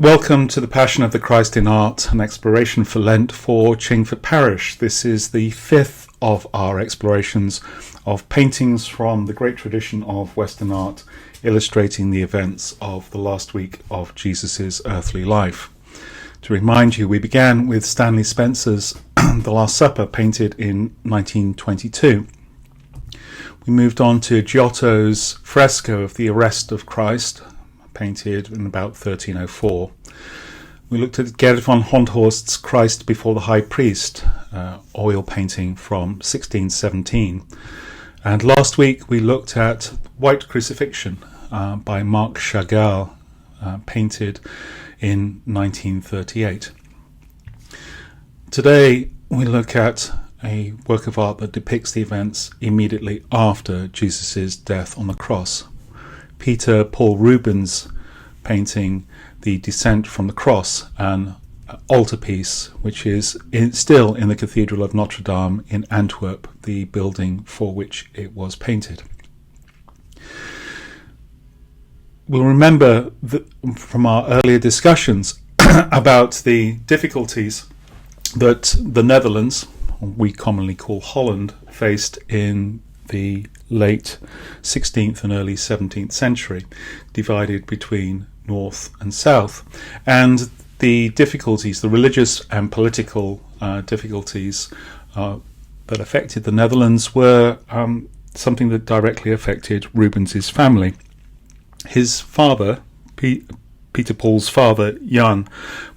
Welcome to the Passion of the Christ in Art, an exploration for Lent for Chingford Parish. This is the fifth of our explorations of paintings from the great tradition of Western art, illustrating the events of the last week of Jesus' earthly life. To remind you, we began with Stanley Spencer's The Last Supper, painted in 1922. We moved on to Giotto's fresco of the Arrest of Christ, painted in about 1304. We looked at Gerd von Honthorst's Christ Before the High Priest, oil painting from 1617. And last week we looked at White Crucifixion by Marc Chagall, painted in 1938. Today we look at a work of art that depicts the events immediately after Jesus' death on the cross. Peter Paul Rubens painting The Descent from the Cross, an altarpiece which is still in the Cathedral of Notre Dame in Antwerp, the building for which it was painted. We'll remember from our earlier discussions about the difficulties that the Netherlands, we commonly call Holland, faced in the late 16th and early 17th century, divided between north and south, and the difficulties, the religious and political difficulties that affected the Netherlands were something that directly affected Rubens's family. His father, Peter Paul's father, Jan,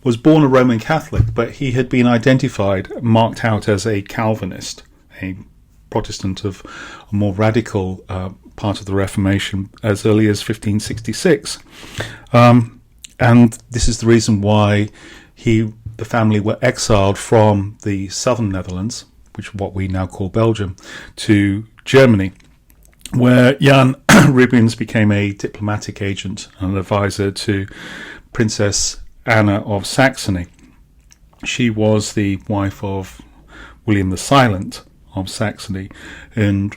was born a Roman Catholic, but he had been marked out as a Calvinist, a Protestant of a more radical part of the Reformation, as early as 1566. And this is the reason why the family were exiled from the southern Netherlands, which is what we now call Belgium, to Germany, where Jan Rubens became a diplomatic agent and advisor to Princess Anna of Saxony. She was the wife of William the Silent of Saxony, and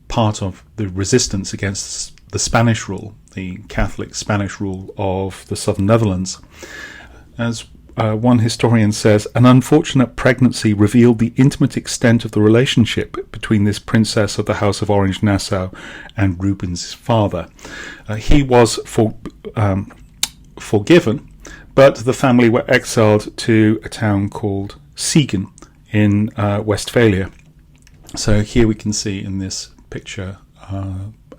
part of the resistance against the Spanish rule, the Catholic Spanish rule of the southern Netherlands. As one historian says, an unfortunate pregnancy revealed the intimate extent of the relationship between this princess of the House of Orange-Nassau and Rubens' father. He was forgiven, but the family were exiled to a town called Siegen in Westphalia. So here we can see in this picture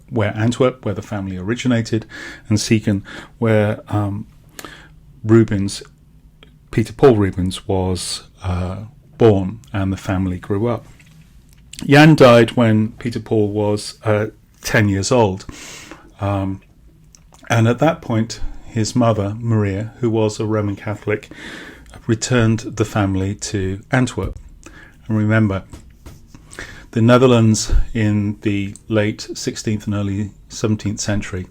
where Antwerp, where the family originated, and Siegen, where Peter Paul Rubens was born and the family grew up. Jan died when Peter Paul was 10 years old. And at that point, his mother, Maria, who was a Roman Catholic, returned the family to Antwerp. And remember, the Netherlands in the late 16th and early 17th century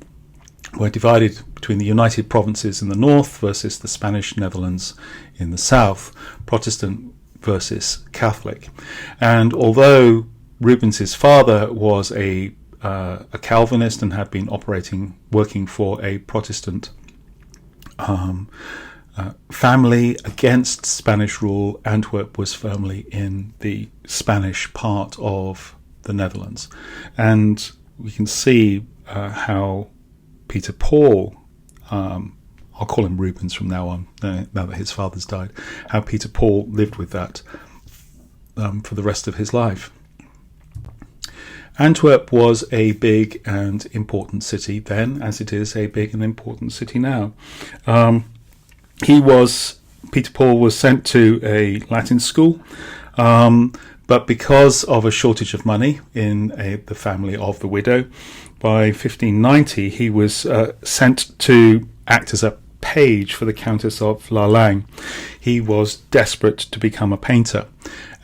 were divided between the United Provinces in the north versus the Spanish Netherlands in the south, Protestant versus Catholic. And although Rubens' father was a Calvinist and had been working for a Protestant family against Spanish rule, Antwerp was firmly in the Spanish part of the Netherlands. And we can see how Peter Paul, I'll call him Rubens from now on, now that his father's died, how Peter Paul lived with that for the rest of his life. Antwerp was a big and important city then, as it is a big and important city now. Peter Paul was sent to a Latin school, but because of a shortage of money in the family of the widow, by 1590 he was sent to act as a page for the Countess of Lalande. He was desperate to become a painter,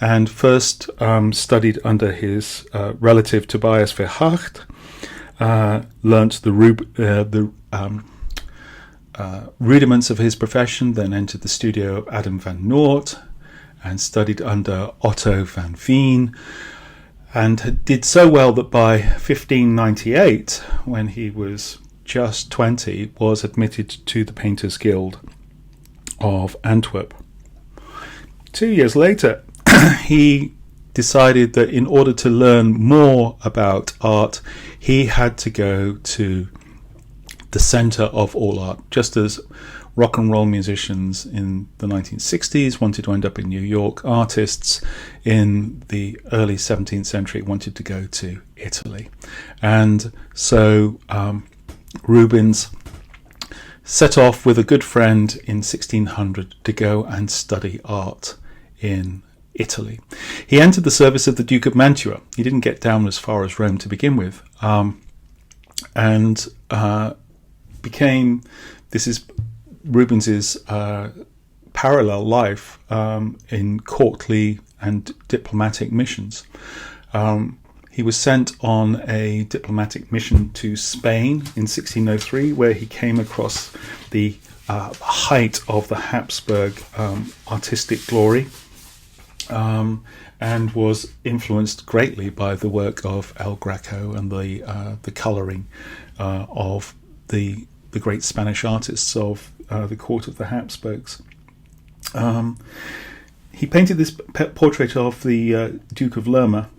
and first studied under his relative Tobias Verhaert, learnt the rudiments of his profession, then entered the studio of Adam van Noort and studied under Otto van Veen, and did so well that by 1598, when he was just 20, was admitted to the Painters Guild of Antwerp. 2 years later, he decided that in order to learn more about art, he had to go to the center of all art, just as rock and roll musicians in the 1960s wanted to end up in New York. Artists in the early 17th century wanted to go to Italy. And so Rubens set off with a good friend in 1600 to go and study art in Italy. He entered the service of the Duke of Mantua. He didn't get down as far as Rome to begin with, and became, this is Rubens's parallel life in courtly and diplomatic missions. He was sent on a diplomatic mission to Spain in 1603, where he came across the height of the Habsburg artistic glory, and was influenced greatly by the work of El Greco and the colouring of the great Spanish artists of the court of the Habsburgs. He painted this portrait of the Duke of Lerma,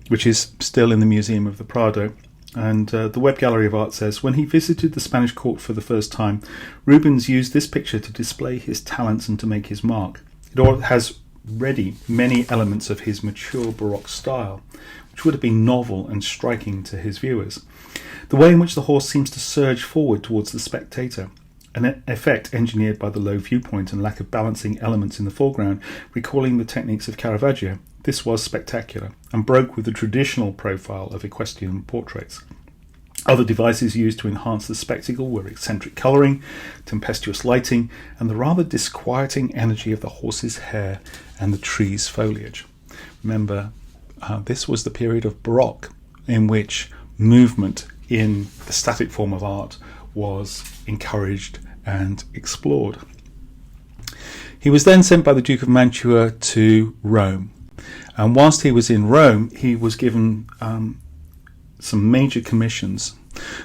which is still in the Museum of the Prado. And the Web Gallery of Art says, when he visited the Spanish court for the first time, Rubens used this picture to display his talents and to make his mark. It all has ready many elements of his mature Baroque style, which would have been novel and striking to his viewers. The way in which the horse seems to surge forward towards the spectator, an effect engineered by the low viewpoint and lack of balancing elements in the foreground, recalling the techniques of Caravaggio. This was spectacular and broke with the traditional profile of equestrian portraits. Other devices used to enhance the spectacle were eccentric colouring, tempestuous lighting, and the rather disquieting energy of the horse's hair and the tree's foliage. Remember, this was the period of Baroque in which movement in the static form of art was encouraged and explored. He was then sent by the Duke of Mantua to Rome, and whilst he was in Rome, he was given some major commissions.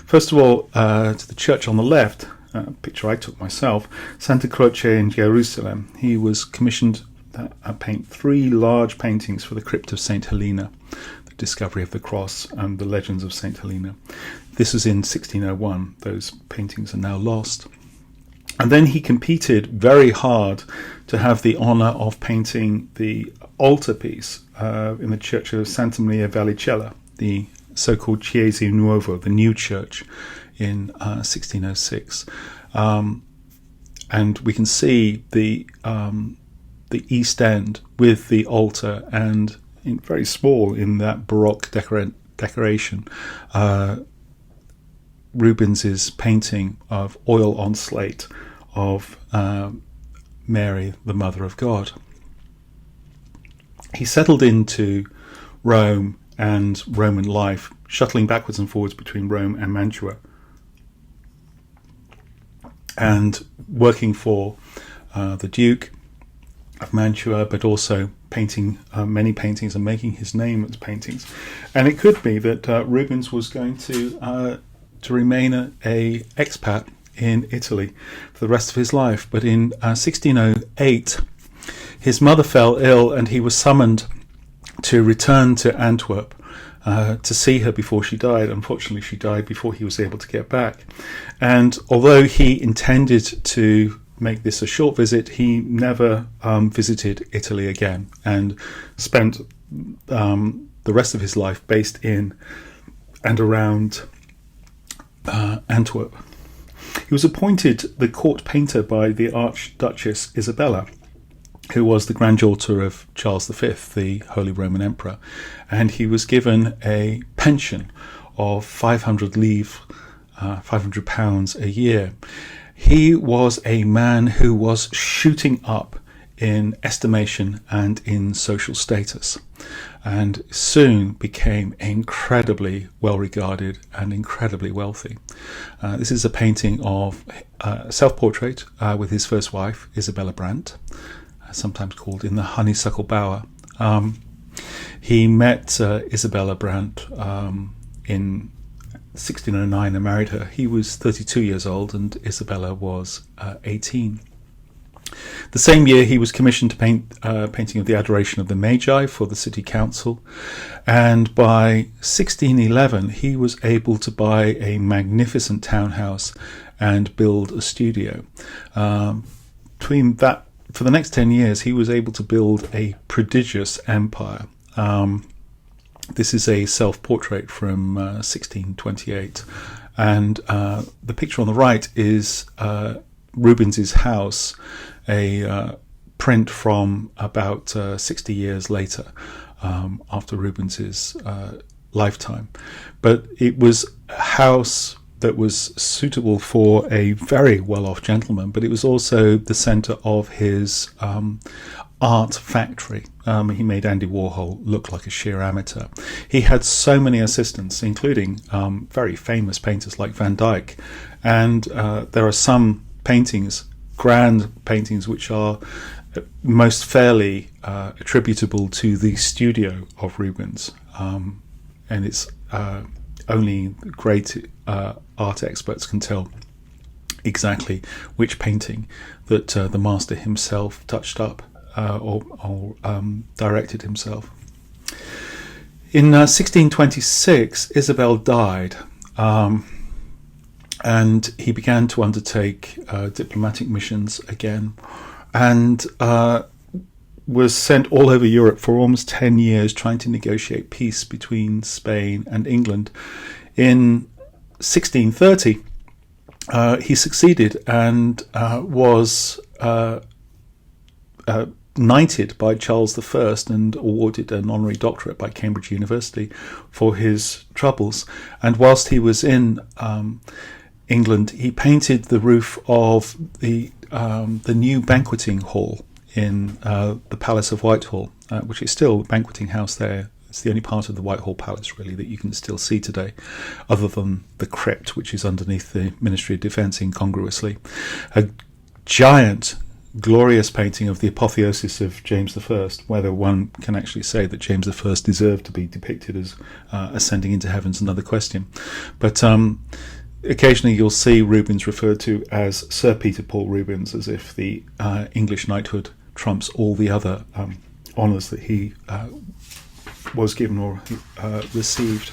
First of all, to the church on the left, a picture I took myself, Santa Croce in Jerusalem. He was commissioned to paint 3 large paintings for the crypt of St. Helena, the discovery of the cross and the legends of St. Helena. This was in 1601. Those paintings are now lost. And then he competed very hard to have the honour of painting the altarpiece in the church of Santa Maria Vallicella, the so-called Chiesa Nuova, the new church, in 1606. And we can see the east end with the altar, and very small in that Baroque decoration, Rubens's painting of oil on slate of Mary, the Mother of God. He settled into Rome and Roman life, shuttling backwards and forwards between Rome and Mantua, and working for the Duke of Mantua, but also painting many paintings and making his name as paintings. And it could be that Rubens was going to remain a expat in Italy for the rest of his life. But in 1608, his mother fell ill, and he was summoned to return to Antwerp to see her before she died. Unfortunately, she died before he was able to get back. And although he intended to make this a short visit, he never visited Italy again, and spent the rest of his life based in and around Antwerp. He was appointed the court painter by the Archduchess Isabella, who was the granddaughter of Charles V, the Holy Roman Emperor, and he was given a pension of 500 livres, £500 a year. He was a man who was shooting up in estimation and in social status, and soon became incredibly well regarded and incredibly wealthy. This is a painting of a self-portrait with his first wife, Isabella Brandt, sometimes called In the Honeysuckle Bower. He met Isabella Brandt in 1609 and married her, he was 32 years old and Isabella was 18. The same year he was commissioned to paint painting of the Adoration of the Magi for the city council, and by 1611 he was able to buy a magnificent townhouse and build a studio. Between that, for the next 10 years he was able to build a prodigious empire. This is a self-portrait from 1628, and the picture on the right is Rubens's house, a print from about 60 years later, after Rubens's lifetime. But it was a house that was suitable for a very well-off gentleman, but it was also the centre of his art factory. He made Andy Warhol look like a sheer amateur. He had so many assistants, including very famous painters like Van Dyck, and there are some paintings, grand paintings, which are most fairly attributable to the studio of Rubens, and it's only great art experts can tell exactly which painting that the master himself touched up or directed himself. In 1626, Isabel died, and he began to undertake diplomatic missions again, and was sent all over Europe for almost 10 years trying to negotiate peace between Spain and England. In 1630, he succeeded and was knighted by Charles I and awarded an honorary doctorate by Cambridge University for his troubles. And whilst he was in England, he painted the roof of the new banqueting hall in the Palace of Whitehall, which is still a banqueting house there. It's the only part of the Whitehall Palace, really, that you can still see today, other than the crypt, which is underneath the Ministry of Defence incongruously. A giant, glorious painting of the apotheosis of James I, whether one can actually say that James I deserved to be depicted as ascending into heaven is another question. But occasionally you'll see Rubens referred to as Sir Peter Paul Rubens, as if the English knighthood trumps all the other honours that he was given or received.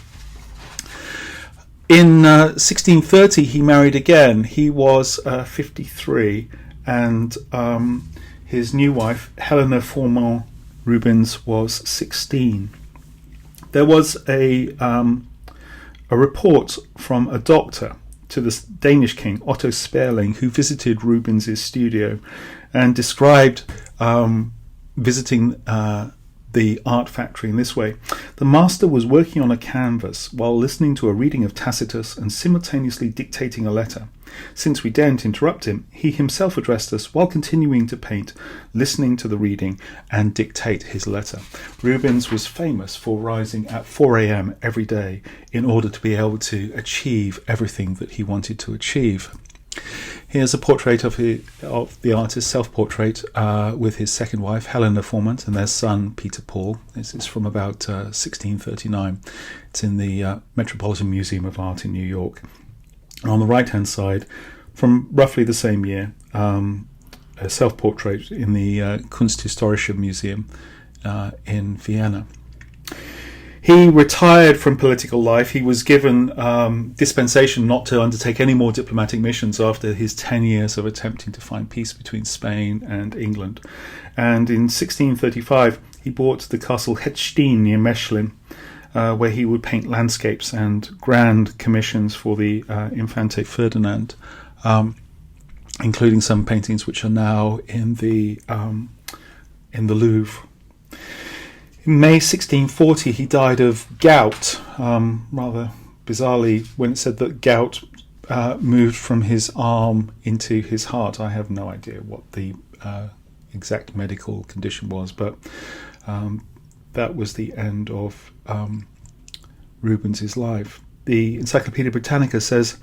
In 1630 he married again. He was 53, and his new wife, Helena Formant Rubens, was 16. There was a report from a doctor to the Danish king, Otto Sperling, who visited Rubens's studio and described visiting the art factory in this way. The master was working on a canvas while listening to a reading of Tacitus and simultaneously dictating a letter. Since we daren't interrupt him, he himself addressed us while continuing to paint, listening to the reading and dictate his letter. Rubens was famous for rising at 4 a.m. every day in order to be able to achieve everything that he wanted to achieve. Here's a portrait of the artist, self-portrait, with his second wife, Helena Formant, and their son, Peter Paul. This is from about 1639. It's in the Metropolitan Museum of Art in New York. And on the right-hand side, from roughly the same year, a self-portrait in the Kunsthistorische Museum in Vienna. He retired from political life. He was given dispensation not to undertake any more diplomatic missions after his 10 years of attempting to find peace between Spain and England. And in 1635, he bought the castle Hettstein near Mechlin, where he would paint landscapes and grand commissions for the Infante Ferdinand, including some paintings which are now in the Louvre. In May 1640, he died of gout, rather bizarrely, when it said that gout moved from his arm into his heart. I have no idea what the exact medical condition was, but that was the end of Rubens' life. The Encyclopaedia Britannica says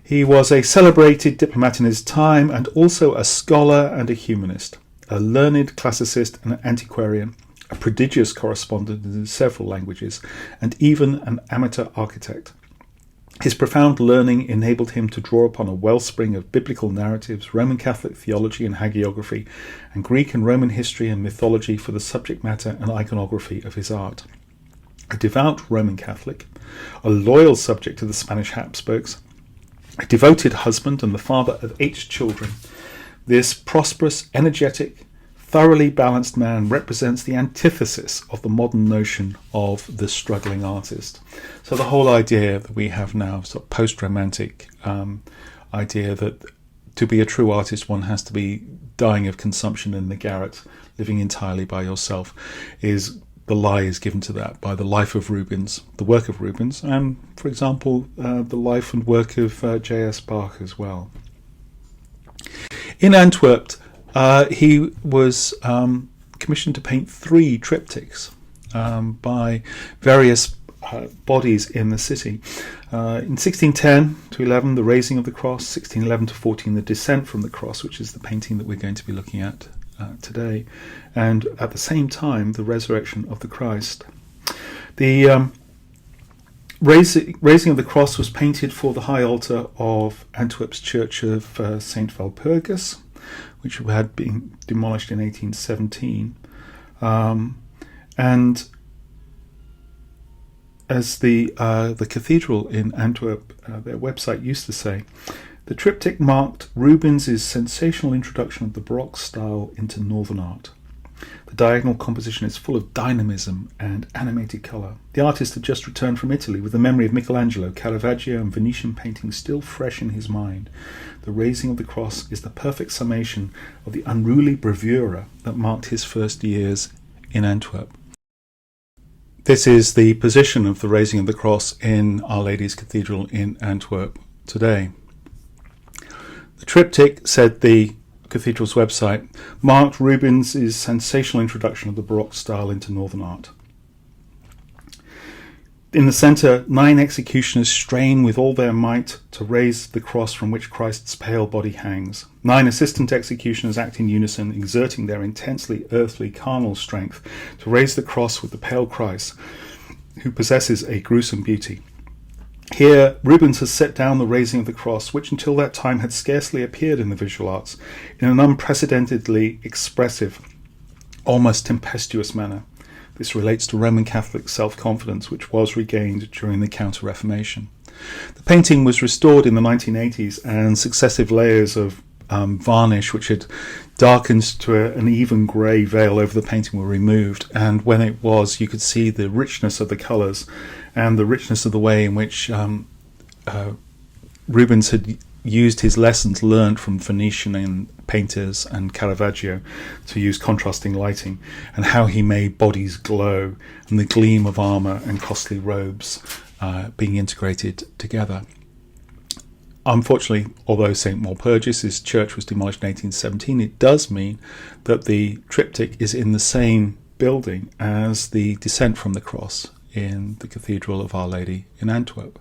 he was a celebrated diplomat in his time and also a scholar and a humanist, a learned classicist and an antiquarian, a prodigious correspondent in several languages, and even an amateur architect. His profound learning enabled him to draw upon a wellspring of biblical narratives, Roman Catholic theology and hagiography, and Greek and Roman history and mythology for the subject matter and iconography of his art. A devout Roman Catholic, a loyal subject to the Spanish Habsburgs, a devoted husband and the father of 8 children, this prosperous, energetic, thoroughly balanced man represents the antithesis of the modern notion of the struggling artist. So the whole idea that we have now, sort of post-romantic idea that to be a true artist one has to be dying of consumption in the garret, living entirely by yourself, is the lie is given to that by the life of Rubens, the work of Rubens, and, for example, the life and work of J.S. Bach as well. In Antwerp, he was commissioned to paint 3 triptychs by various bodies in the city. In 1610 to 11, the Raising of the Cross; 1611 to 14, the Descent from the Cross, which is the painting that we're going to be looking at today, and at the same time, the Resurrection of the Christ. The Raising of the Cross was painted for the high altar of Antwerp's Church of St. Walpurgis, which had been demolished in 1817. And as the cathedral in Antwerp, their website used to say, the triptych marked Rubens' sensational introduction of the Baroque style into Northern art. The diagonal composition is full of dynamism and animated colour. The artist had just returned from Italy with the memory of Michelangelo, Caravaggio and Venetian painting still fresh in his mind. The Raising of the Cross is the perfect summation of the unruly bravura that marked his first years in Antwerp. This is the position of the Raising of the Cross in Our Lady's Cathedral in Antwerp today. The triptych, said the cathedral's website, marked Rubens' sensational introduction of the Baroque style into Northern art. In the centre, 9 executioners strain with all their might to raise the cross from which Christ's pale body hangs. 9 assistant executioners act in unison, exerting their intensely earthly, carnal strength to raise the cross with the pale Christ, who possesses a gruesome beauty. Here, Rubens has set down the Raising of the Cross, which until that time had scarcely appeared in the visual arts, in an unprecedentedly expressive, almost tempestuous manner. This relates to Roman Catholic self-confidence, which was regained during the Counter-Reformation. The painting was restored in the 1980s, and successive layers of varnish, which had darkened to an even grey veil over the painting, were removed. And when it was, you could see the richness of the colours and the richness of the way in which Rubens had used his lessons learned from Venetian painters and Caravaggio to use contrasting lighting, and how he made bodies glow and the gleam of armour and costly robes being integrated together. Unfortunately, although St. Walpurgis' church was demolished in 1817, it does mean that the triptych is in the same building as the Descent from the Cross in the Cathedral of Our Lady in Antwerp.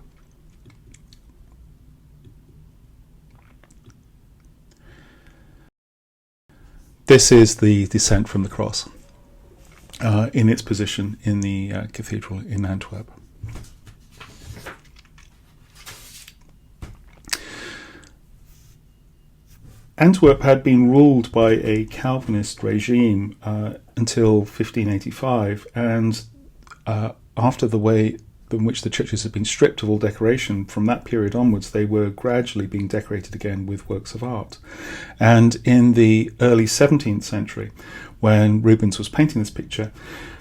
This is the Descent from the Cross in its position in the cathedral in Antwerp. Antwerp had been ruled by a Calvinist regime until 1585, and after the way in which the churches had been stripped of all decoration, from that period onwards they were gradually being decorated again with works of art. And in the early 17th century, when Rubens was painting this picture,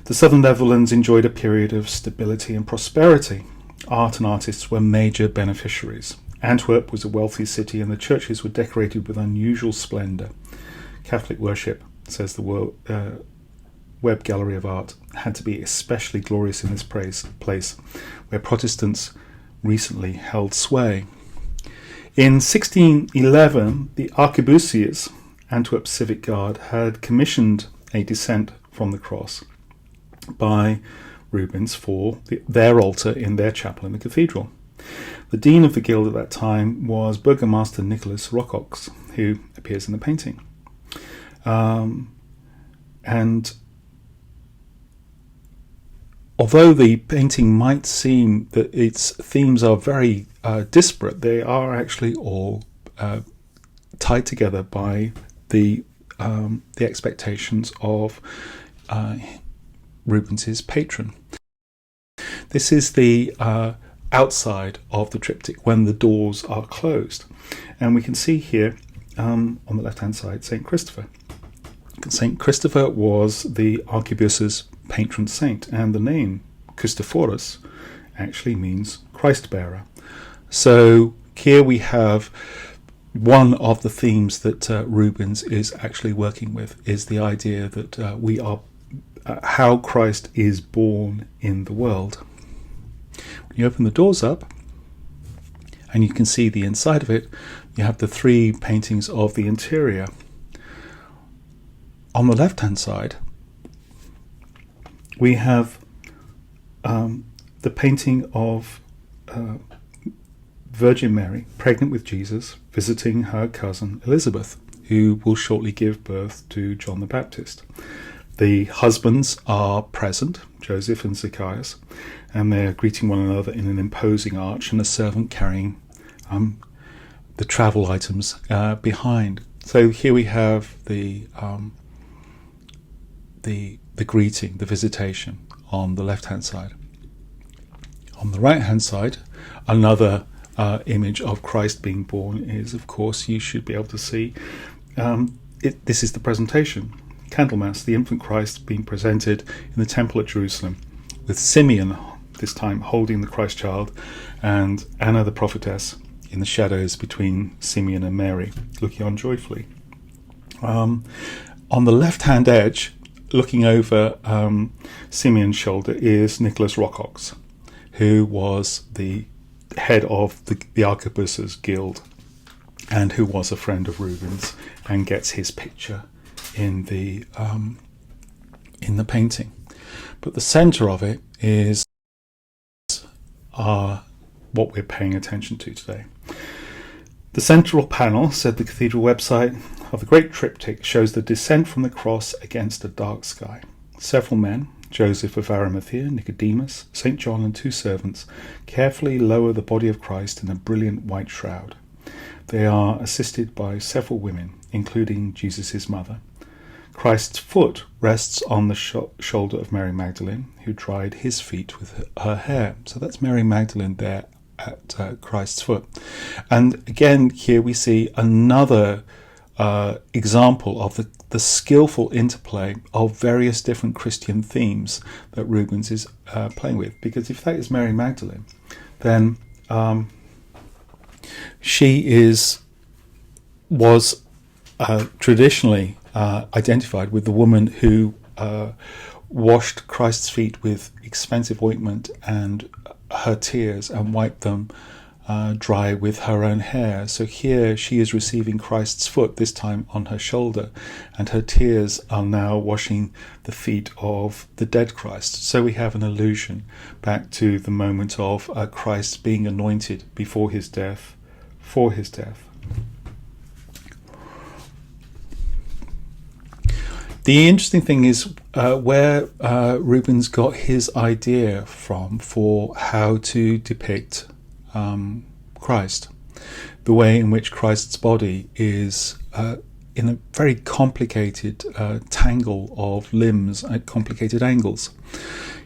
the southern Netherlands enjoyed a period of stability and prosperity. Art and artists were major beneficiaries. Antwerp was a wealthy city, and the churches were decorated with unusual splendour. Catholic worship, says the Web Gallery of Art, had to be especially glorious in this place, where Protestants recently held sway. In 1611, the arquebusiers, Antwerp's civic guard, had commissioned a Descent from the Cross by Rubens for their altar in their chapel in the cathedral. The dean of the guild at that time was Burgomaster Nicholas Rocox, who appears in the painting. And although the painting might seem that its themes are very disparate. They are actually all tied together by the expectations of Rubens's patron. This is the outside of the triptych when the doors are closed, and we can see here on the left-hand side Saint Christopher. Saint Christopher was the arquebus's patron saint, and the name Christophorus actually means Christ-bearer. So here we have one of the themes that Rubens is actually working with, is the idea that we are how Christ is born in the world. When you open the doors up and you can see the inside of it, you have the three paintings of the interior. On the left-hand side, we have the painting of Virgin Mary, pregnant with Jesus, visiting her cousin Elizabeth, who will shortly give birth to John the Baptist. The husbands are present, Joseph and Zacchaeus, and they're greeting one another in an imposing arch, and a servant carrying the travel items behind. So here we have the greeting, the visitation, on the left-hand side. On the right-hand side, another image of Christ being born is, of course, you should be able to see, this is the presentation. Candlemas, the infant Christ being presented in the temple at Jerusalem, with Simeon, this time holding the Christ child, and Anna the prophetess in the shadows between Simeon and Mary, looking on joyfully. On the left-hand edge, looking over Simeon's shoulder, is Nicholas Rocox, who was the head of the Arquebus's Guild, and who was a friend of Rubens, and gets his picture in the painting. But the centre of it is what we're paying attention to today. The central panel, said the cathedral website, of the great triptych shows the descent from the cross against a dark sky. Several men, Joseph of Arimathea, Nicodemus, St. John and two servants, carefully lower the body of Christ in a brilliant white shroud. They are assisted by several women, including Jesus' mother. Christ's foot rests on the shoulder of Mary Magdalene, who dried his feet with her hair. So that's Mary Magdalene there at Christ's foot. And again, here we see another example of the skillful interplay of various different Christian themes that Rubens is playing with. Because if that is Mary Magdalene, then she was traditionally identified with the woman who washed Christ's feet with expensive ointment and her tears and wiped them dry with her own hair. So here she is receiving Christ's foot, this time on her shoulder, and her tears are now washing the feet of the dead Christ. So we have an allusion back to the moment of Christ being anointed before his death, for his death. The interesting thing is where Rubens got his idea from for how to depict Christ. The way in which Christ's body is in a very complicated tangle of limbs at complicated angles.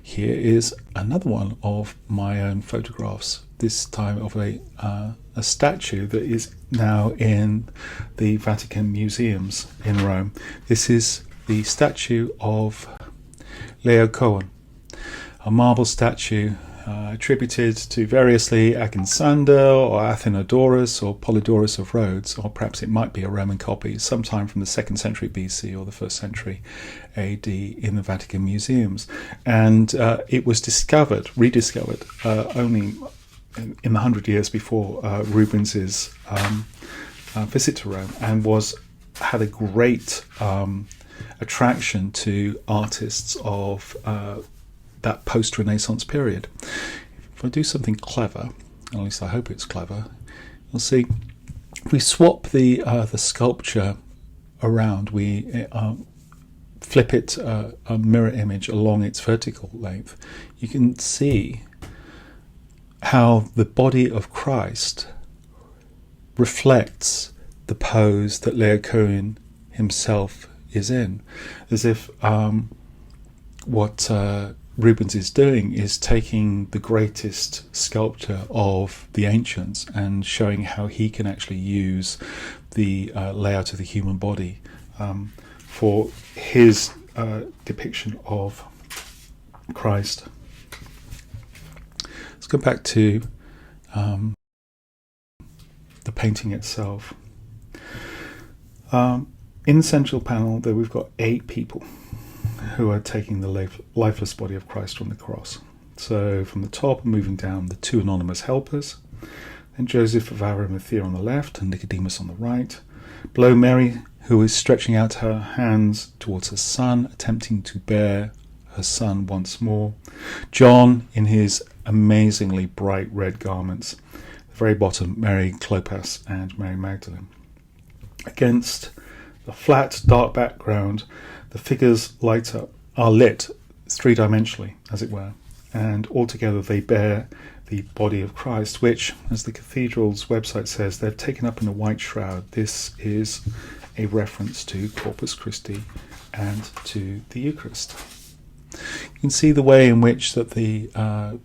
Here is another one of my own photographs, this time of a statue that is now in the Vatican museums in Rome. This is the statue of Leo Cohen, a marble statue attributed to variously Agensander or Athenodorus or Polydorus of Rhodes, or perhaps it might be a Roman copy, sometime from the 2nd century BC or the 1st century AD in the Vatican museums. And it was rediscovered only in the 100 years before Rubens's visit to Rome, and had a great attraction to artists of that post-Renaissance period. If I do something clever, at least I hope it's clever, you'll see if we swap the sculpture around, we flip it a mirror image along its vertical length, you can see how the body of Christ reflects the pose that Laocoon himself is in, as if what Rubens is doing is taking the greatest sculptor of the ancients and showing how he can actually use the layout of the human body for his depiction of Christ. Let's go back to the painting itself. In the central panel there we've got 8 people who are taking the lifeless body of Christ from the cross. So from the top, moving down, the 2 anonymous helpers, then Joseph of Arimathea on the left and Nicodemus on the right. Below, Mary, who is stretching out her hands towards her son, attempting to bear her son once more. John in his amazingly bright red garments. At the very bottom, Mary Clopas and Mary Magdalene. Against the flat, dark background, the figures are lit 3-dimensionally, as it were, and altogether they bear the body of Christ, which, as the cathedral's website says, they've taken up in a white shroud. This is a reference to Corpus Christi and to the Eucharist. You can see the way in which that the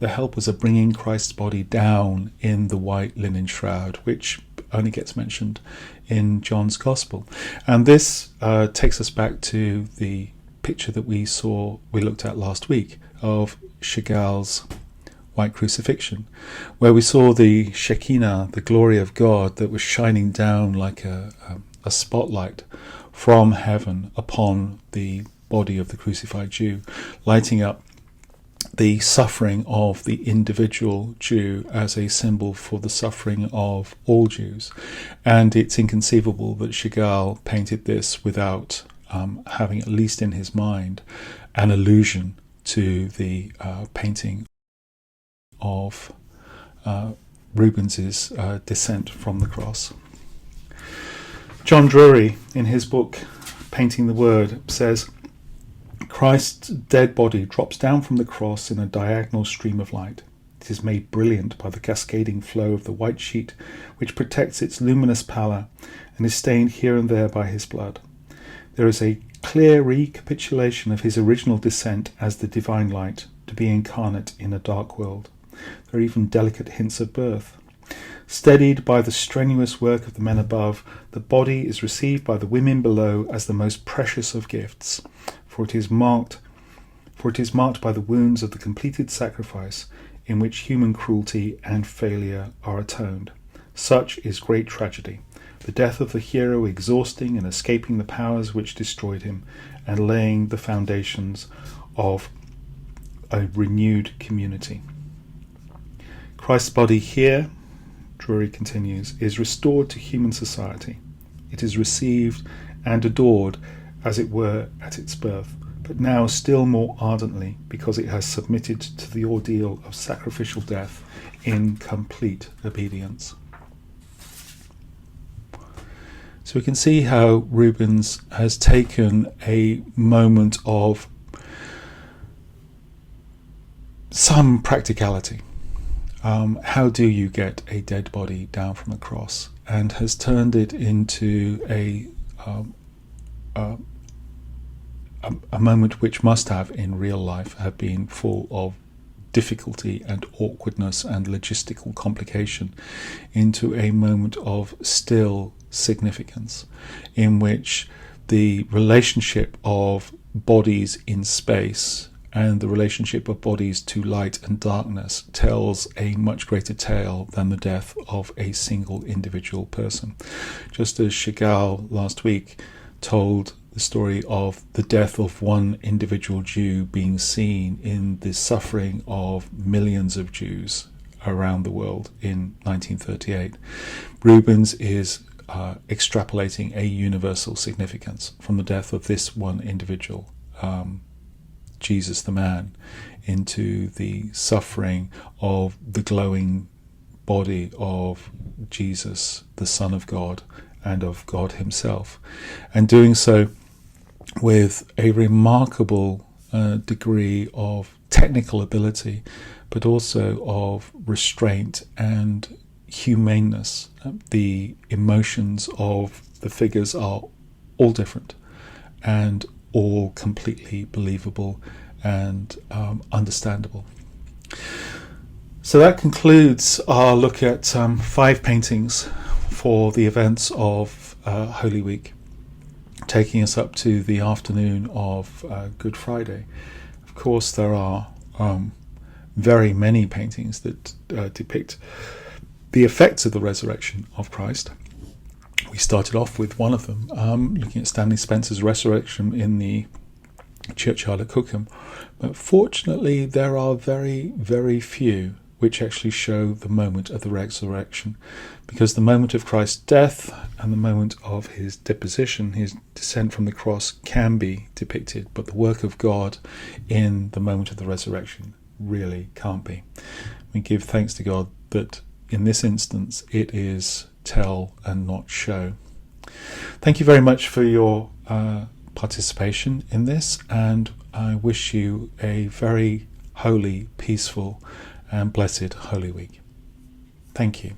helpers are bringing Christ's body down in the white linen shroud, which only gets mentioned in John's Gospel. And this takes us back to the picture that we looked at last week of Chagall's White Crucifixion, where we saw the Shekinah, the glory of God, that was shining down like a spotlight from heaven upon the body of the crucified Jew, lighting up the suffering of the individual Jew as a symbol for the suffering of all Jews. And it's inconceivable that Chagall painted this without having, at least in his mind, an allusion to the painting of Rubens's Descent from the Cross. John Drury, in his book Painting the Word, says, Christ's dead body drops down from the cross in a diagonal stream of light. It is made brilliant by the cascading flow of the white sheet which protects its luminous pallor and is stained here and there by his blood. There is a clear recapitulation of his original descent as the divine light, to be incarnate in a dark world. There are even delicate hints of birth. Steadied by the strenuous work of the men above, the body is received by the women below as the most precious of gifts, for it is marked by the wounds of the completed sacrifice in which human cruelty and failure are atoned. Such is great tragedy, the death of the hero exhausting and escaping the powers which destroyed him, and laying the foundations of a renewed community. Christ's body here, Drury continues, is restored to human society. It is received and adored, as it were, at its birth, but now still more ardently because it has submitted to the ordeal of sacrificial death in complete obedience. So we can see how Rubens has taken a moment of some practicality. How do you get a dead body down from the cross? And has turned it into a moment which must have, in real life, have been full of difficulty and awkwardness and logistical complication, into a moment of still significance, in which the relationship of bodies in space and the relationship of bodies to light and darkness tells a much greater tale than the death of a single individual person. Just as Chagall last week told the story of the death of one individual Jew being seen in the suffering of millions of Jews around the world in 1938, Rubens is extrapolating a universal significance from the death of this one individual, Jesus the man, into the suffering of the glowing body of Jesus, the Son of God, and of God himself, and doing so with a remarkable degree of technical ability, but also of restraint and humaneness. The emotions of the figures are all different and all completely believable and understandable. So that concludes our look at 5 paintings for the events of Holy Week, taking us up to the afternoon of Good Friday. Of course, there are very many paintings that depict the effects of the resurrection of Christ. We started off with one of them, looking at Stanley Spencer's Resurrection in the churchyard at Cookham. But fortunately, there are very, very few which actually show the moment of the resurrection, because the moment of Christ's death and the moment of his deposition, his descent from the cross, can be depicted, but the work of God in the moment of the resurrection really can't be. We give thanks to God that in this instance it is tell and not show. Thank you very much for your participation in this, and I wish you a very holy, peaceful and blessed Holy Week. Thank you.